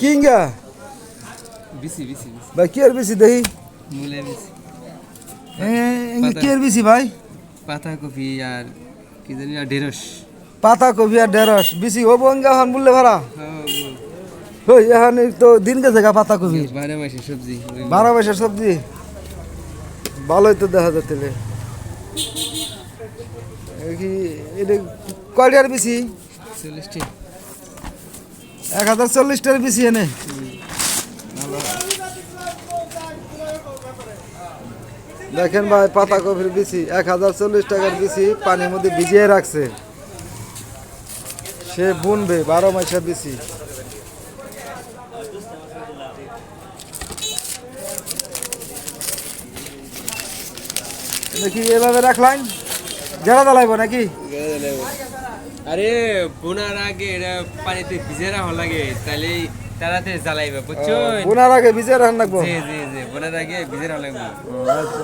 কিংগা BC BC BC ভাই কি আর বেশি দেখি মূলে বিসি কি আর বেশি ভাই পাতাকপি আর কি জানি আর ঢেঁড়স পাতা কপি আর ঢেঁড়স বেশি হবো এখন বললে ভাড়া হ্যাঁ ওই এখন তো দিন গেছে গা পাতা কপি 12 মাসের সবজি 12 মাসের সবজি ভালোই তো দেখা যাচ্ছে কি এটা কয়টার বেশি 40টি 1040টার বেশি এনে দেখেন ভাই পাতা কপির বেশি 1040 টাকার বেশি পানির মধ্যে ভিজিয়ে রাখছে সে বুনবে 12 মাসের বেশি নাকি এভাবে রাখলাম যারা দালাইব নাকি আরে বোনার আগে এটা পানিতে ভিজে রাখা লাগে তাহলে তাড়াতাড়ি জ্বালাইবে বুঝছো বোনার আগে ভিজিয়ে রাখা লাগবো জি জি জি বোনার আগে ভিজে রাখা লাগবে আচ্ছা